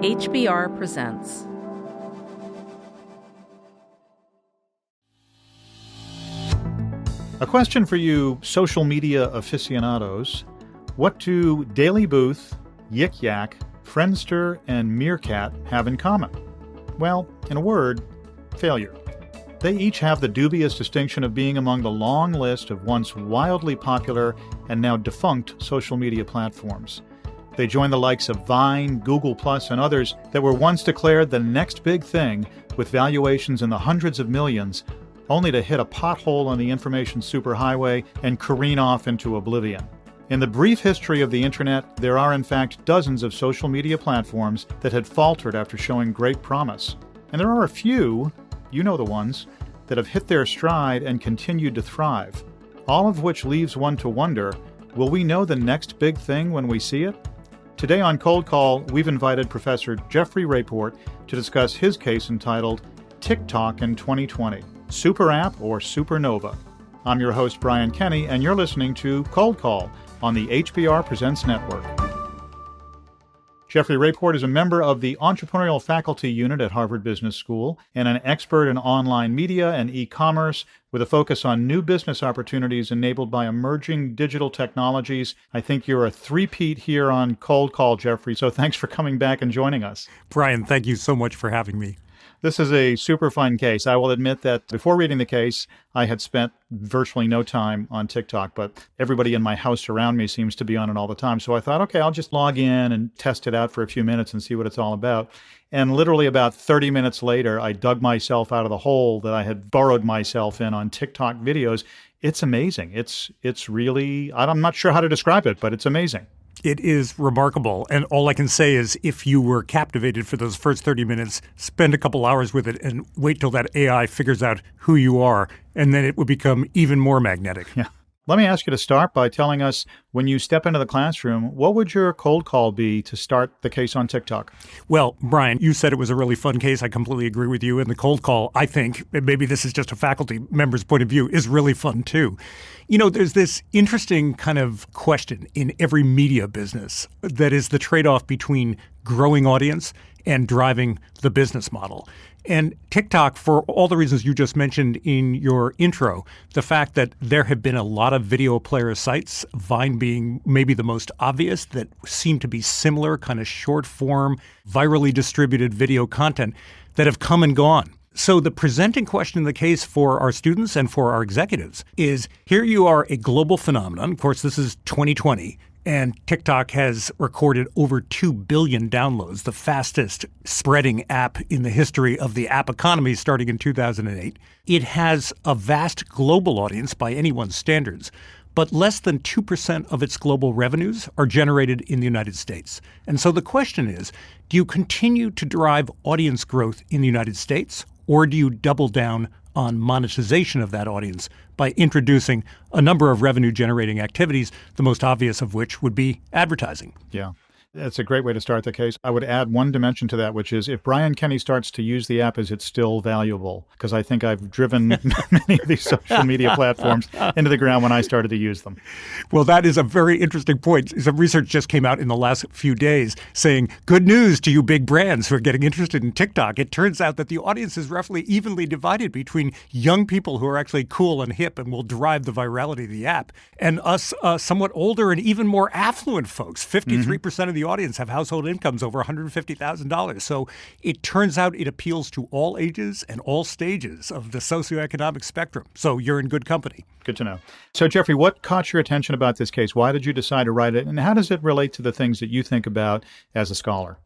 HBR presents. A question for you social media aficionados. What do Daily Booth, Yik Yak, Friendster, and Meerkat have in common? Well, in a word, failure. They each have the dubious distinction of being among the long list of once wildly popular and now defunct social media platforms. They join the likes of Vine, Google+, and others that were once declared the next big thing with valuations in the hundreds of millions, only to hit a pothole on the information superhighway and careen off into oblivion. In the brief history of the internet, there are in fact dozens of social media platforms that had faltered after showing great promise. And there are a few, you know the ones, that have hit their stride and continued to thrive. All of which leaves one to wonder, will we know the next big thing when we see it? Today on Cold Call, we've invited Professor Jeffrey Raport to discuss his case entitled TikTok in 2020, Super App or Supernova. I'm your host, Brian Kenny, and you're listening to Cold Call on the HBR Presents Network. Jeffrey Raport is a member of the Entrepreneurial Faculty Unit at Harvard Business School and an expert in online media and e-commerce with a focus on new business opportunities enabled by emerging digital technologies. I think you're a three-peat here on Cold Call, Jeffrey, so thanks for coming back and joining us. Brian, thank you so much for having me. This is a super fun case. I will admit that before reading the case, I had spent virtually no time on TikTok, but everybody in my house around me seems to be on it all the time. So I thought, okay, I'll just log in and test it out for a few minutes and see what it's all about. And literally about 30 minutes later, I dug myself out of the hole that I had burrowed myself in on TikTok videos. It's amazing. It's really, I'm not sure how to describe it, but it's amazing. It is remarkable. And all I can say is if you were captivated for those first 30 minutes, spend a couple hours with it and wait till that AI figures out who you are, and then it would become even more magnetic. Yeah. Let me ask you to start by telling us, when you step into the classroom, what would your cold call be to start the case on TikTok? Well, Brian, you said it was a really fun case. I completely agree with you. And the cold call, I think, and maybe this is just a faculty member's point of view, is really fun too. You know, there's this interesting kind of question in every media business that is the trade-off between growing audience and driving the business model. And TikTok, for all the reasons you just mentioned in your intro, the fact that there have been a lot of video player sites, Vine being maybe the most obvious, that seem to be similar, kind of short form, virally distributed video content that have come and gone. So the presenting question in the case for our students and for our executives is, here you are, a global phenomenon. Of course, this is 2020. And TikTok has recorded over 2 billion downloads, the fastest spreading app in the history of the app economy starting in 2008. It has a vast global audience by anyone's standards, but less than 2% of its global revenues are generated in the United States. And so the question is, do you continue to drive audience growth in the United States, or do you double down on monetization of that audience by introducing a number of revenue-generating activities, the most obvious of which would be advertising? Yeah. That's a great way to start the case. I would add one dimension to that, which is if Brian Kenny starts to use the app, is it still valuable? Because I think I've driven many of these social media platforms into the ground when I started to use them. Well, that is a very interesting point. Some research just came out in the last few days saying, good news to you big brands who are getting interested in TikTok. It turns out that the audience is roughly evenly divided between young people who are actually cool and hip and will drive the virality of the app, and us somewhat older and even more affluent folks. 53% of the audience have household incomes over $150,000. So it turns out it appeals to all ages and all stages of the socioeconomic spectrum. So you're in good company. Good to know. So, Jeffrey, what caught your attention about this case? Why did you decide to write it? And how does it relate to the things that you think about as a scholar?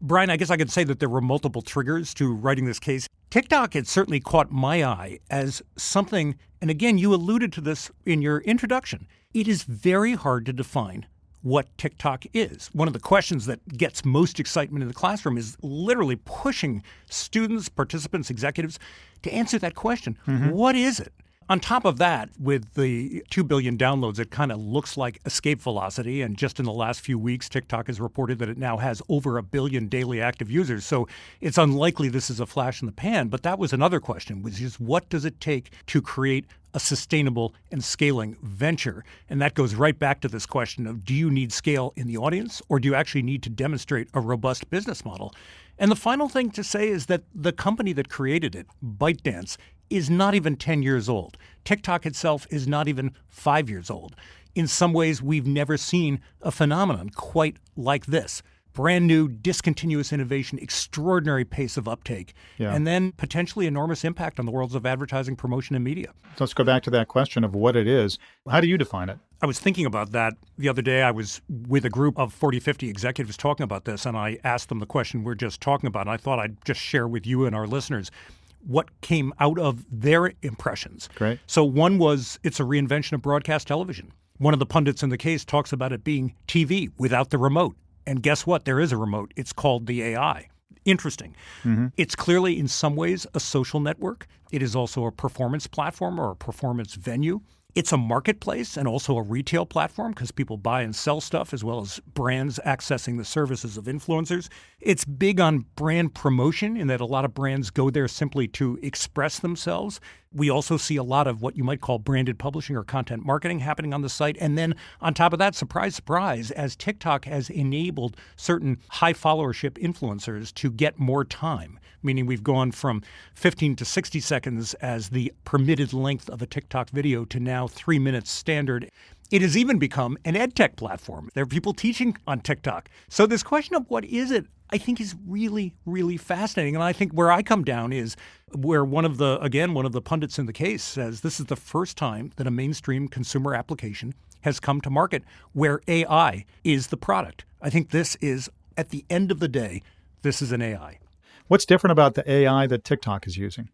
Brian, I guess I could say that there were multiple triggers to writing this case. TikTok had certainly caught my eye as something, and again, you alluded to this in your introduction. It is very hard to define what TikTok is. One of the questions that gets most excitement in the classroom is literally pushing students, participants, executives to answer that question. What is it? On top of that, with the 2 billion downloads, it kind of looks like escape velocity. And just in the last few weeks, TikTok has reported that it now has over 1 billion daily active users. So it's unlikely this is a flash in the pan. But that was another question, which is what does it take to create a sustainable and scaling venture? And that goes right back to this question of, do you need scale in the audience, or do you actually need to demonstrate a robust business model? And the final thing to say is that the company that created it, ByteDance, is not even 10 years old. TikTok itself is not even 5 years old. In some ways, we've never seen a phenomenon quite like this. Brand new, discontinuous innovation, extraordinary pace of uptake, and then potentially enormous impact on the worlds of advertising, promotion, and media. Let's go back to that question of what it is. How do you define it? I was thinking about that the other day. I was with a group of 40, 50 executives talking about this, and I asked them the question we're just talking about, and I thought I'd just share with you and our listeners what came out of their impressions. Great. So one was it's a reinvention of broadcast television. One of the pundits in the case talks about it being TV without the remote. And guess what? There is a remote. It's called the AI. Interesting. Mm-hmm. It's clearly in some ways a social network. It is also a performance platform or a performance venue. It's a marketplace and also a retail platform because people buy and sell stuff as well as brands accessing the services of influencers. It's big on brand promotion in that a lot of brands go there simply to express themselves. We also see a lot of what you might call branded publishing or content marketing happening on the site. And then on top of that, surprise, surprise, as TikTok has enabled certain high followership influencers to get more time, meaning we've gone from 15 to 60 seconds as the permitted length of a TikTok video to now 3 minutes standard. It has even become an ed tech platform. There are people teaching on TikTok. So this question of what is it, I think is really, really fascinating. And I think where I come down is where one of the pundits in the case says this is the first time that a mainstream consumer application has come to market where AI is the product. I think this is, at the end of the day, this is an AI. What's different about the AI that TikTok is using?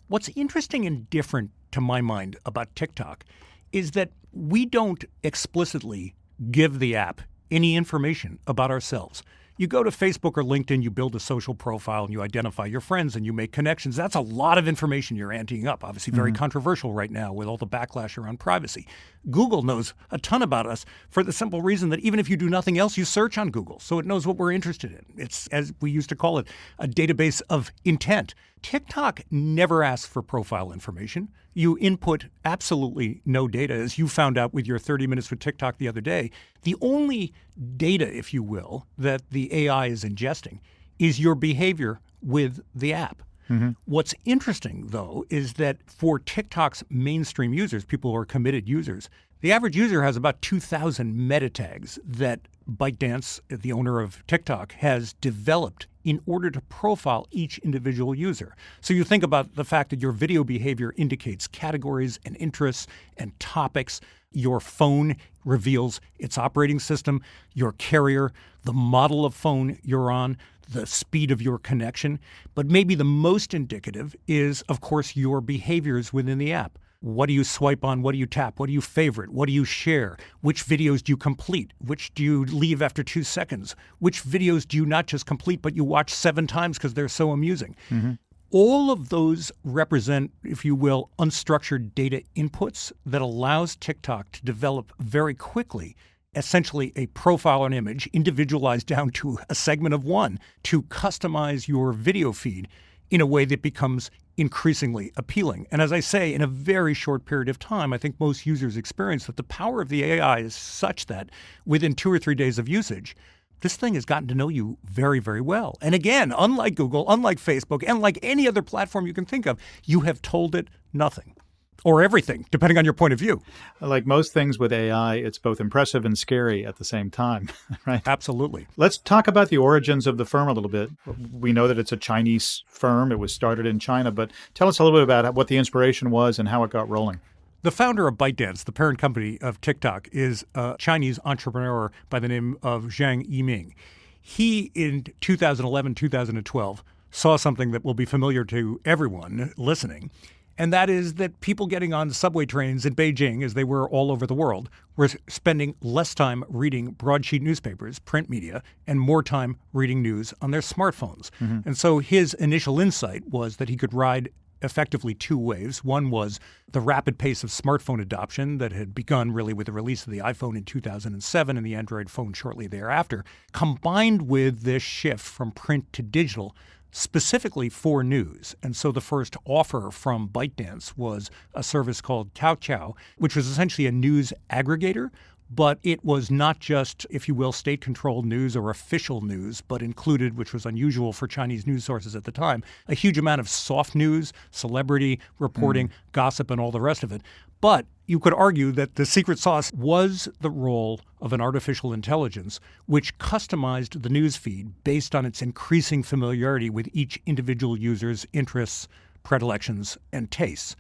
What's interesting and different to my mind about TikTok is that we don't explicitly give the app any information about ourselves. You go to Facebook or LinkedIn, you build a social profile and you identify your friends and you make connections. That's a lot of information you're anteing up. Obviously very controversial right now with all the backlash around privacy. Google knows a ton about us for the simple reason that even if you do nothing else, you search on Google. So it knows what we're interested in. It's, as we used to call it, a database of intent. TikTok never asks for profile information. You input absolutely no data, as you found out with your 30 Minutes with TikTok the other day. The only data, if you will, that the AI is ingesting is your behavior with the app. Mm-hmm. What's interesting, though, is that for TikTok's mainstream users, people who are committed users, the average user has about 2,000 meta tags that ByteDance, the owner of TikTok, has developed in order to profile each individual user. So you think about the fact that your video behavior indicates categories and interests and topics. Your phone reveals its operating system, your carrier, the model of phone you're on, the speed of your connection. But maybe the most indicative is, of course, your behaviors within the app. What do you swipe on? What do you tap? What do you favorite? What do you share? Which videos do you complete? Which do you leave after 2 seconds? Which videos do you not just complete, but you watch 7 times because they're so amusing? Mm-hmm. All of those represent, if you will, unstructured data inputs that allows TikTok to develop very quickly essentially a profile and image individualized down to a segment of one to customize your video feed in a way that becomes increasingly appealing. And as I say, in a very short period of time, I think most users experience that the power of the AI is such that within 2 or 3 days of usage, this thing has gotten to know you very, very well. And again, unlike Google, unlike Facebook, and like any other platform you can think of, you have told it nothing. Or everything, depending on your point of view. Like most things with AI, it's both impressive and scary at the same time, right? Absolutely. Let's talk about the origins of the firm a little bit. We know that it's a Chinese firm. It was started in China, but tell us a little bit about what the inspiration was and how it got rolling. The founder of ByteDance, the parent company of TikTok, is a Chinese entrepreneur by the name of Zhang Yiming. He, in 2011, 2012, saw something that will be familiar to everyone listening. And that is that people getting on subway trains in Beijing, as they were all over the world, were spending less time reading broadsheet newspapers, print media, and more time reading news on their smartphones. Mm-hmm. And so his initial insight was that he could ride effectively two waves. One was the rapid pace of smartphone adoption that had begun really with the release of the iPhone in 2007 and the Android phone shortly thereafter, combined with this shift from print to digital, specifically for news. And so the first offer from ByteDance was a service called Taoqiao, which was essentially a news aggregator. But it was not just, if you will, state-controlled news or official news, but included, which was unusual for Chinese news sources at the time, a huge amount of soft news, celebrity reporting, gossip, and all the rest of it. But you could argue that the secret sauce was the role of an artificial intelligence, which customized the news feed based on its increasing familiarity with each individual user's interests, predilections, and tastes.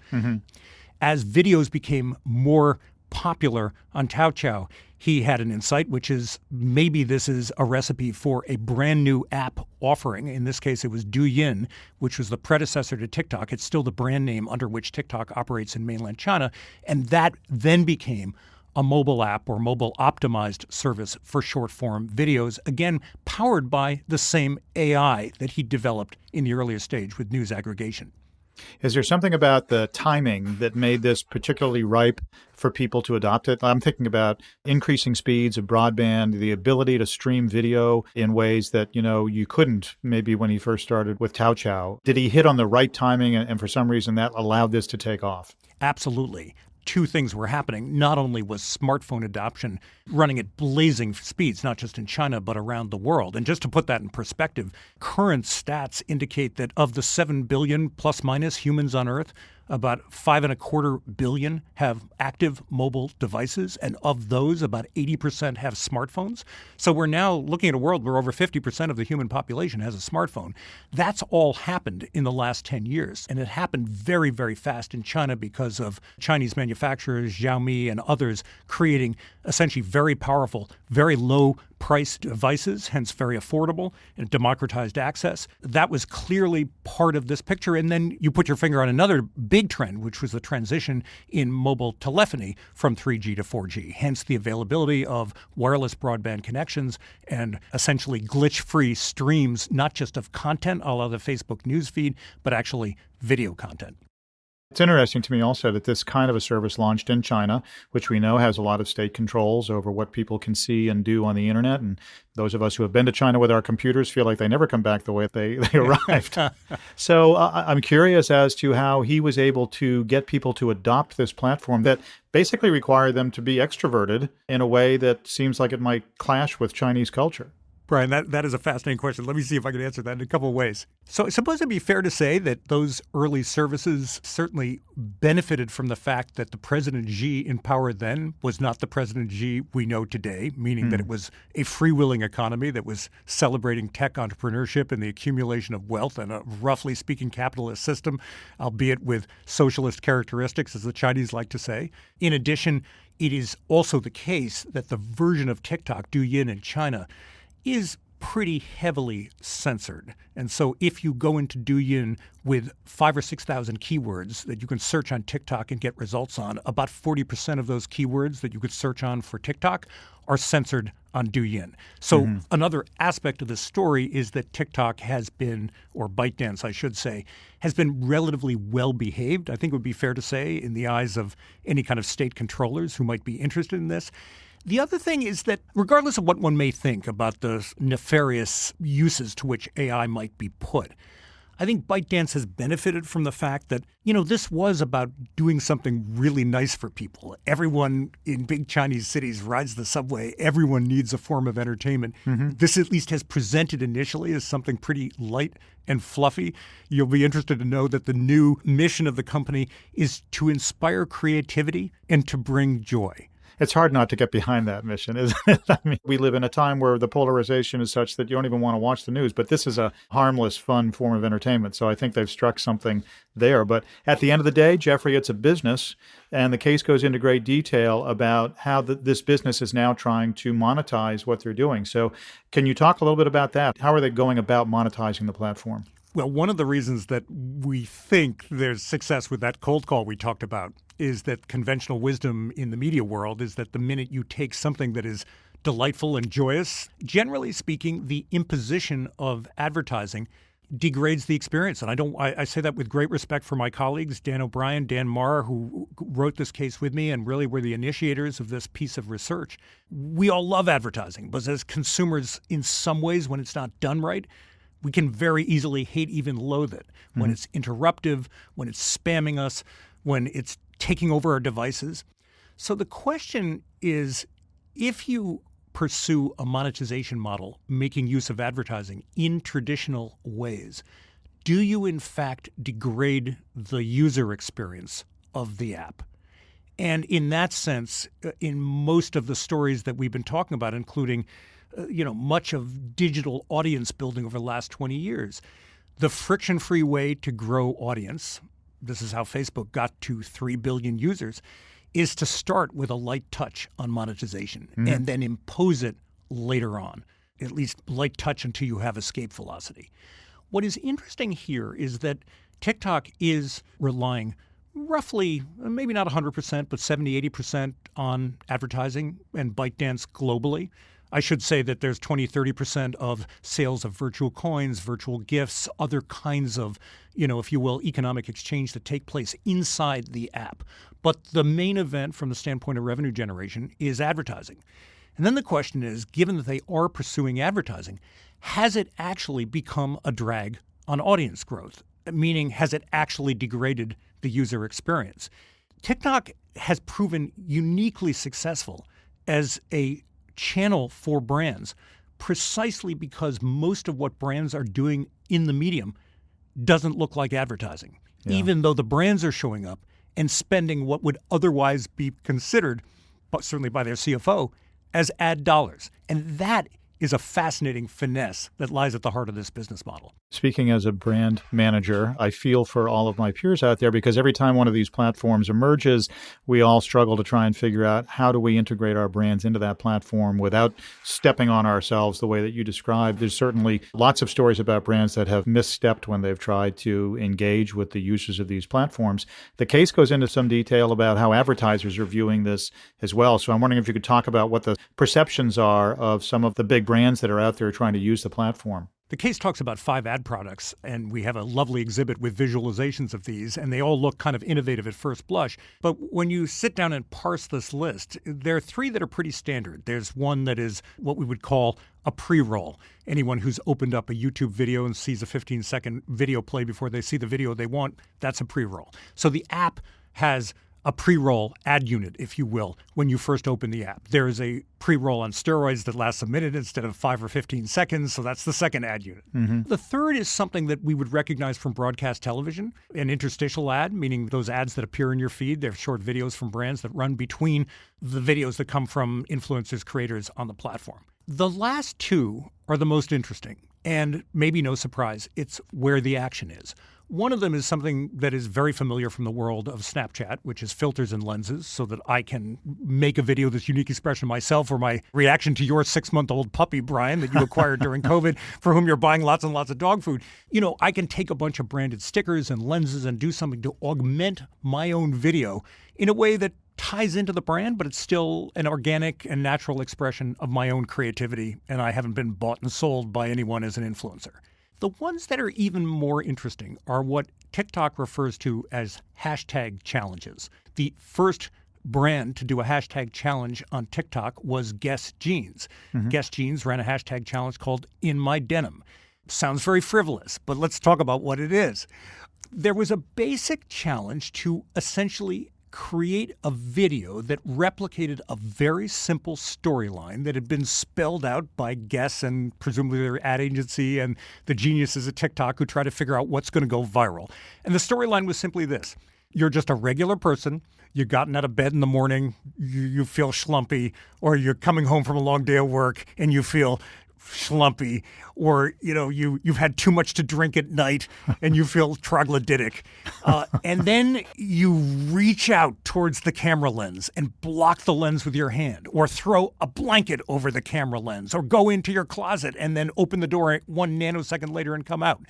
As videos became more popular on Taoqiao, he had an insight, which is maybe this is a recipe for a brand new app offering. In this case, it was Douyin, which was the predecessor to TikTok. It's still the brand name under which TikTok operates in mainland China. And that then became a mobile app or mobile optimized service for short form videos, again, powered by the same AI that he developed in the earlier stage with news aggregation. Is there something about the timing that made this particularly ripe for people to adopt it? I'm thinking about increasing speeds of broadband, the ability to stream video in ways that, you couldn't maybe when he first started with Taoqiao. Did he hit on the right timing and for some reason that allowed this to take off? Absolutely. Two things were happening. Not only was smartphone adoption running at blazing speeds, not just in China, but around the world. And just to put that in perspective, current stats indicate that of the 7 billion plus minus humans on Earth, about 5.25 billion have active mobile devices. And of those, about 80% have smartphones. So we're now looking at a world where over 50% of the human population has a smartphone. That's all happened in the last 10 years. And it happened very, very fast in China because of Chinese manufacturers, Xiaomi and others, creating essentially very powerful, very low priced devices, hence very affordable and democratized access. That was clearly part of this picture. And then you put your finger on another big trend, which was the transition in mobile telephony from 3G to 4G, hence the availability of wireless broadband connections and essentially glitch-free streams, not just of content, a la the Facebook newsfeed, but actually video content. It's interesting to me also that this kind of a service launched in China, which we know has a lot of state controls over what people can see and do on the internet. And those of us who have been to China with our computers feel like they never come back the way they arrived. So I'm curious as to how he was able to get people to adopt this platform that basically required them to be extroverted in a way that seems like it might clash with Chinese culture. Brian, that is a fascinating question. Let me see if I can answer that in a couple of ways. So I suppose it'd be fair to say that those early services certainly benefited from the fact that the President Xi in power then was not the President Xi we know today, meaning that it was a freewheeling economy that was celebrating tech entrepreneurship and the accumulation of wealth and a roughly speaking capitalist system, albeit with socialist characteristics, as the Chinese like to say. In addition, it is also the case that the version of TikTok, Douyin in China, is pretty heavily censored. And so if you go into Douyin with 5,000 or 6,000 keywords that you can search on TikTok and get results on, about 40% of those keywords that you could search on for TikTok are censored on Douyin. So another aspect of this story is that TikTok has been, or ByteDance, I should say, has been relatively well behaved, I think it would be fair to say, in the eyes of any kind of state controllers who might be interested in this. The other thing is that regardless of what one may think about the nefarious uses to which AI might be put, I think ByteDance has benefited from the fact that, this was about doing something really nice for people. Everyone in big Chinese cities rides the subway. Everyone needs a form of entertainment. This at least has presented initially as something pretty light and fluffy. You'll be interested to know that the new mission of the company is to inspire creativity and to bring joy. It's hard not to get behind that mission, isn't it? I mean, we live in a time where the polarization is such that you don't even want to watch the news, but this is a harmless, fun form of entertainment. So I think they've struck something there. But at the end of the day, Jeffrey, it's a business, and the case goes into great detail about how this business is now trying to monetize what they're doing. So can you talk a little bit about that? How are they going about monetizing the platform? Well, one of the reasons that we think there's success with that cold call we talked about is that conventional wisdom in the media world is that the minute you take something that is delightful and joyous, generally speaking, the imposition of advertising degrades the experience. And I say that with great respect for my colleagues, Dan O'Brien, Dan Marr, who wrote this case with me and really were the initiators of this piece of research. We all love advertising, but as consumers, in some ways, when it's not done right, we can very easily hate, even loathe it. When it's interruptive, when it's spamming us, when it's taking over our devices. So the question is, if you pursue a monetization model making use of advertising in traditional ways, do you in fact degrade the user experience of the app? And in that sense, in most of the stories that we've been talking about, including much of digital audience building over the last 20 years, the friction-free way to grow audience, this is how Facebook got to 3 billion users, is to start with a light touch on monetization and then impose it later on, at least light touch until you have escape velocity. What is interesting here is that TikTok is relying roughly, maybe not 100%, but 70, 80% on advertising and ByteDance globally. I should say that there's 20, 30% of sales of virtual coins, virtual gifts, other kinds of, if you will, economic exchange that take place inside the app. But the main event from the standpoint of revenue generation is advertising. And then the question is, given that they are pursuing advertising, has it actually become a drag on audience growth? Meaning, has it actually degraded the user experience? TikTok has proven uniquely successful as a channel for brands precisely because most of what brands are doing in the medium doesn't look like advertising, even though the brands are showing up and spending what would otherwise be considered, but certainly by their CFO, as ad dollars. And that is a fascinating finesse that lies at the heart of this business model. Speaking as a brand manager, I feel for all of my peers out there because every time one of these platforms emerges, we all struggle to try and figure out how do we integrate our brands into that platform without stepping on ourselves the way that you described. There's certainly lots of stories about brands that have misstepped when they've tried to engage with the users of these platforms. The case goes into some detail about how advertisers are viewing this as well. So I'm wondering if you could talk about what the perceptions are of some of the big brands that are out there trying to use the platform. The case talks about 5 ad products, and we have a lovely exhibit with visualizations of these, and they all look kind of innovative at first blush. But when you sit down and parse this list, there are 3 that are pretty standard. There's one that is what we would call a pre-roll. Anyone who's opened up a YouTube video and sees a 15-second video play before they see the video they want, that's a pre-roll. So the app has a pre-roll ad unit, if you will, when you first open the app. There is a pre-roll on steroids that lasts a minute instead of 5 or 15 seconds, so that's the second ad unit. The third is something that we would recognize from broadcast television, an interstitial ad, meaning those ads that appear in your feed. They're short videos from brands that run between the videos that come from influencers, creators on the platform. The last 2 are the most interesting, and maybe no surprise, it's where the action is. One of them is something that is very familiar from the world of Snapchat, which is filters and lenses, so that I can make a video that's unique expression of myself or my reaction to your 6-month-old puppy, Brian, that you acquired during COVID, for whom you're buying lots and lots of dog food. I can take a bunch of branded stickers and lenses and do something to augment my own video in a way that ties into the brand, but it's still an organic and natural expression of my own creativity, and I haven't been bought and sold by anyone as an influencer. The ones that are even more interesting are what TikTok refers to as hashtag challenges. The first brand to do a hashtag challenge on TikTok was Guess Jeans. Guess Jeans ran a hashtag challenge called In My Denim. Sounds very frivolous, but let's talk about what it is. There was a basic challenge to essentially create a video that replicated a very simple storyline that had been spelled out by Guess and presumably their ad agency and the geniuses at TikTok who try to figure out what's going to go viral. And the storyline was simply this. You're just a regular person. You've gotten out of bed in the morning. You feel schlumpy, or you're coming home from a long day of work and you feel schlumpy, or you've had too much to drink at night and you feel troglodytic, and then you reach out towards the camera lens and block the lens with your hand, or throw a blanket over the camera lens, or go into your closet and then open the door 1 nanosecond later and come out.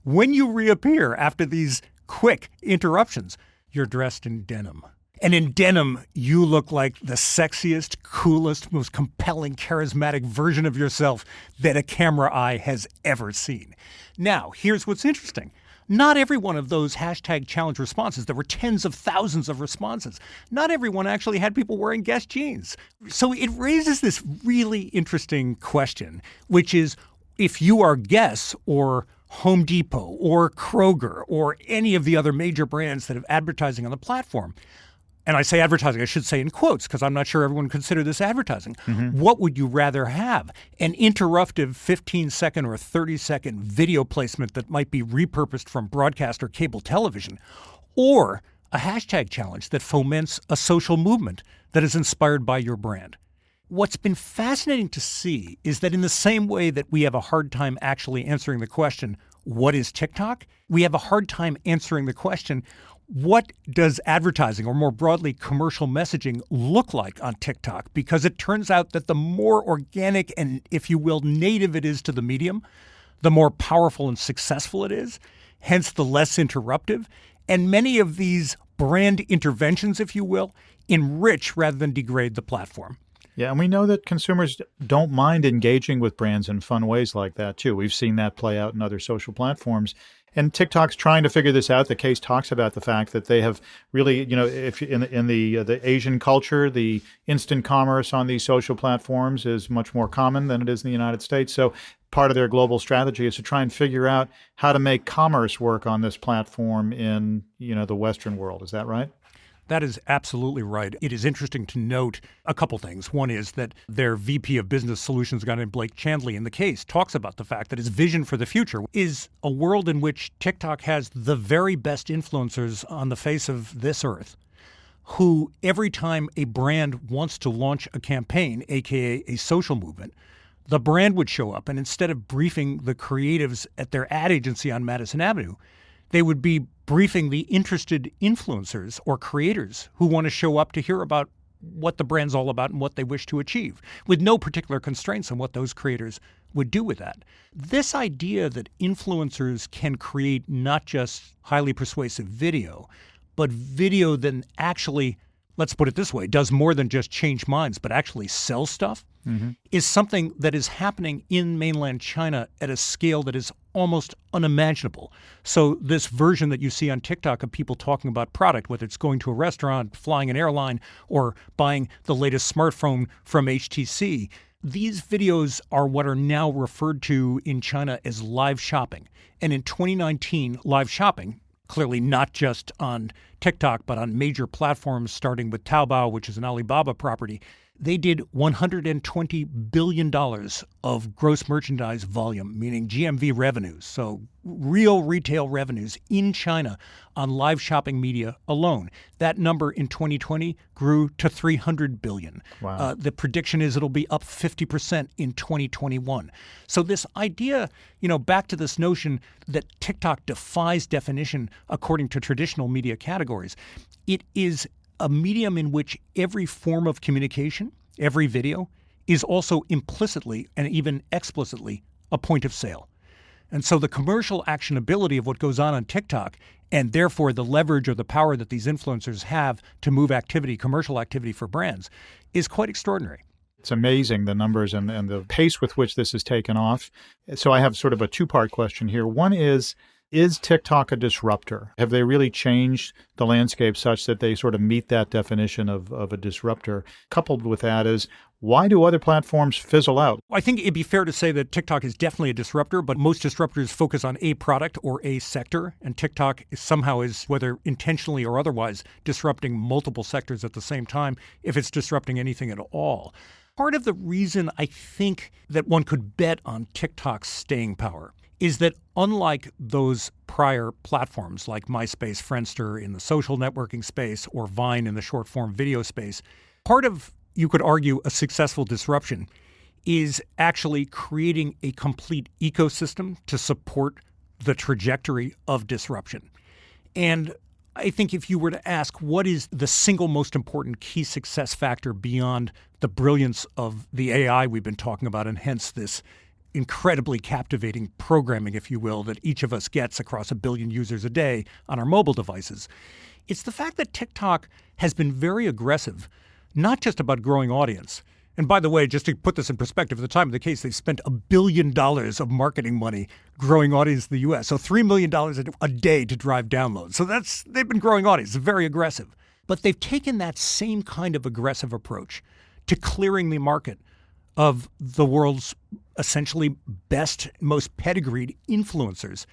When you reappear after these quick interruptions, you're dressed in denim. And in denim, you look like the sexiest, coolest, most compelling, charismatic version of yourself that a camera eye has ever seen. Now, here's what's interesting. Not every one of those hashtag challenge responses, there were tens of thousands of responses. Not everyone actually had people wearing Guess jeans. So it raises this really interesting question, which is if you are Guess or Home Depot or Kroger or any of the other major brands that have advertising on the platform, and I say advertising, I should say in quotes, because I'm not sure everyone would consider this advertising. What would you rather have? An interruptive 15-second or 30-second video placement that might be repurposed from broadcast or cable television, or a hashtag challenge that foments a social movement that is inspired by your brand? What's been fascinating to see is that in the same way that we have a hard time actually answering the question, what is TikTok? We have a hard time answering the question, what does advertising, or more broadly, commercial messaging, look like on TikTok? Because it turns out that the more organic and, if you will, native it is to the medium, the more powerful and successful it is, hence the less interruptive. And many of these brand interventions, if you will, enrich rather than degrade the platform. Yeah, and we know that consumers don't mind engaging with brands in fun ways like that, too. We've seen that play out in other social platforms. And TikTok's trying to figure this out. The case talks about the fact that they have really, if in the Asian culture, the instant commerce on these social platforms is much more common than it is in the United States. So part of their global strategy is to try and figure out how to make commerce work on this platform in, the Western world. Is that right? That is absolutely right. It is interesting to note a couple things. One is that their VP of Business Solutions, a guy named Blake Chandley, in the case, talks about the fact that his vision for the future is a world in which TikTok has the very best influencers on the face of this earth, who every time a brand wants to launch a campaign, aka a social movement, the brand would show up, and instead of briefing the creatives at their ad agency on Madison Avenue, they would be briefing the interested influencers or creators who want to show up to hear about what the brand's all about and what they wish to achieve, with no particular constraints on what those creators would do with that. This idea that influencers can create not just highly persuasive video, but video that actually, let's put it this way, does more than just change minds, but actually sell stuff, is something that is happening in mainland China at a scale that is almost unimaginable. So this version that you see on TikTok of people talking about product, whether it's going to a restaurant, flying an airline, or buying the latest smartphone from HTC, these videos are what are now referred to in China as live shopping. And in 2019, live shopping, clearly not just on TikTok, but on major platforms, starting with Taobao, which is an Alibaba property, they did $120 billion of gross merchandise volume, meaning GMV revenues, so real retail revenues in China on live shopping media alone. That number in 2020 grew to $300 billion. Wow. The prediction is it'll be up 50% in 2021. So this idea, back to this notion that TikTok defies definition according to traditional media categories, it is a medium in which every form of communication, every video, is also implicitly and even explicitly a point of sale. And so the commercial actionability of what goes on TikTok, and therefore the leverage or the power that these influencers have to move activity, commercial activity for brands, is quite extraordinary. It's amazing, the numbers and the pace with which this has taken off. So I have sort of a two-part question here. One is TikTok a disruptor? Have they really changed the landscape such that they sort of meet that definition of a disruptor? Coupled with that is, why do other platforms fizzle out? I think it'd be fair to say that TikTok is definitely a disruptor, but most disruptors focus on a product or a sector, and TikTok somehow is, whether intentionally or otherwise, disrupting multiple sectors at the same time, if it's disrupting anything at all. Part of the reason I think that one could bet on TikTok's staying power is that unlike those prior platforms like MySpace, Friendster in the social networking space, or Vine in the short-form video space, part of, you could argue, a successful disruption is actually creating a complete ecosystem to support the trajectory of disruption. And I think if you were to ask what is the single most important key success factor beyond the brilliance of the AI we've been talking about, and hence this incredibly captivating programming, if you will, that each of us gets across 1 billion users a day on our mobile devices. It's the fact that TikTok has been very aggressive, not just about growing audience. And by the way, just to put this in perspective, at the time of the case, they spent $1 billion of marketing money growing audience in the U.S. So $3 million a day to drive downloads. So they've been growing audience, very aggressive. But they've taken that same kind of aggressive approach to clearing the market of the world's essentially best, most pedigreed influencers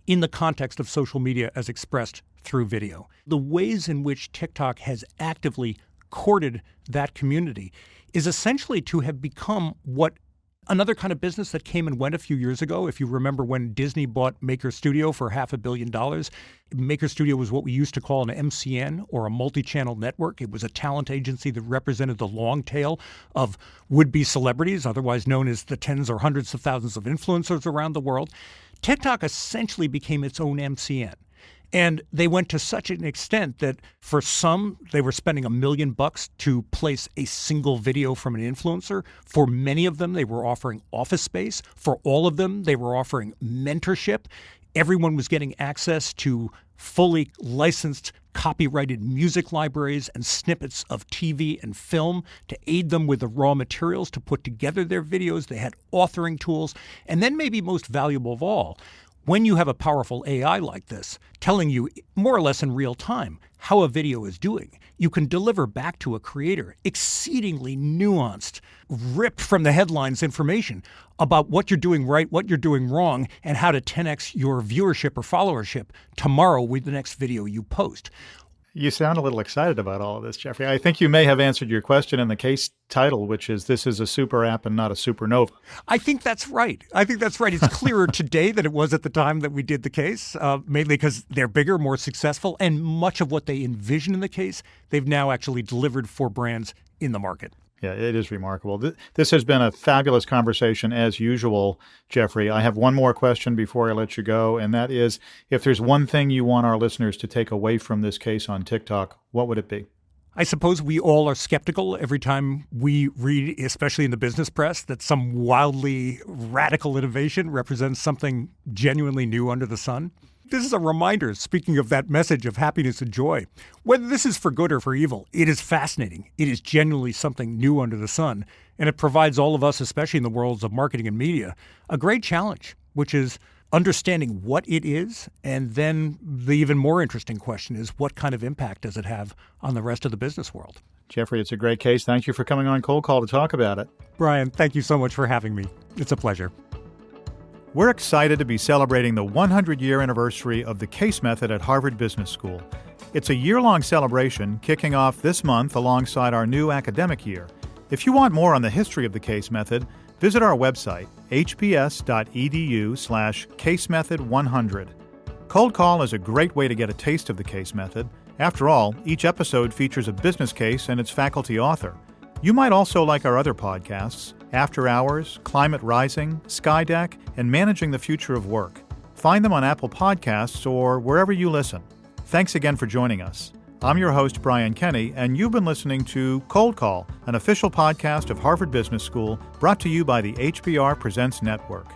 in the context of social media as expressed through video. The ways in which TikTok has actively courted that community is essentially to have become what another kind of business that came and went a few years ago. If you remember when Disney bought Maker Studio for $500 million, Maker Studio was what we used to call an MCN, or a multi-channel network. It was a talent agency that represented the long tail of would-be celebrities, otherwise known as the tens or hundreds of thousands of influencers around the world. TikTok essentially became its own MCN. And they went to such an extent that for some, they were spending $1 million to place a single video from an influencer. For many of them, they were offering office space. For all of them, they were offering mentorship. Everyone was getting access to fully licensed, copyrighted music libraries and snippets of TV and film to aid them with the raw materials to put together their videos. They had authoring tools. And then maybe most valuable of all, when you have a powerful AI like this telling you more or less in real time how a video is doing, you can deliver back to a creator exceedingly nuanced, ripped from the headlines information about what you're doing right, what you're doing wrong, and how to 10x your viewership or followership tomorrow with the next video you post. You sound a little excited about all of this, Jeffrey. I think you may have answered your question in the case title, which is this is a super app and not a supernova. I think that's right. It's clearer today than it was at the time that we did the case, mainly because they're bigger, more successful, and much of what they envision in the case, they've now actually delivered for brands in the market. Yeah, it is remarkable. This has been a fabulous conversation as usual, Jeffrey. I have one more question before I let you go, and that is, if there's one thing you want our listeners to take away from this case on TikTok, what would it be? I suppose we all are skeptical every time we read, especially in the business press, that some wildly radical innovation represents something genuinely new under the sun. This is a reminder, speaking of that message of happiness and joy. Whether this is for good or for evil, it is fascinating. It is genuinely something new under the sun. And it provides all of us, especially in the worlds of marketing and media, a great challenge, which is understanding what it is. And then the even more interesting question is, what kind of impact does it have on the rest of the business world? Jeffrey, it's a great case. Thank you for coming on Cold Call to talk about it. Brian, thank you so much for having me. It's a pleasure. We're excited to be celebrating the 100-year anniversary of the CASE method at Harvard Business School. It's a year-long celebration kicking off this month alongside our new academic year. If you want more on the history of the CASE method, visit our website, hbs.edu/casemethod100. Cold Call is a great way to get a taste of the CASE method. After all, each episode features a business case and its faculty author. You might also like our other podcasts, After Hours, Climate Rising, Skydeck, and Managing the Future of Work. Find them on Apple Podcasts or wherever you listen. Thanks again for joining us. I'm your host, Brian Kenny, and you've been listening to Cold Call, an official podcast of Harvard Business School, brought to you by the HBR Presents Network.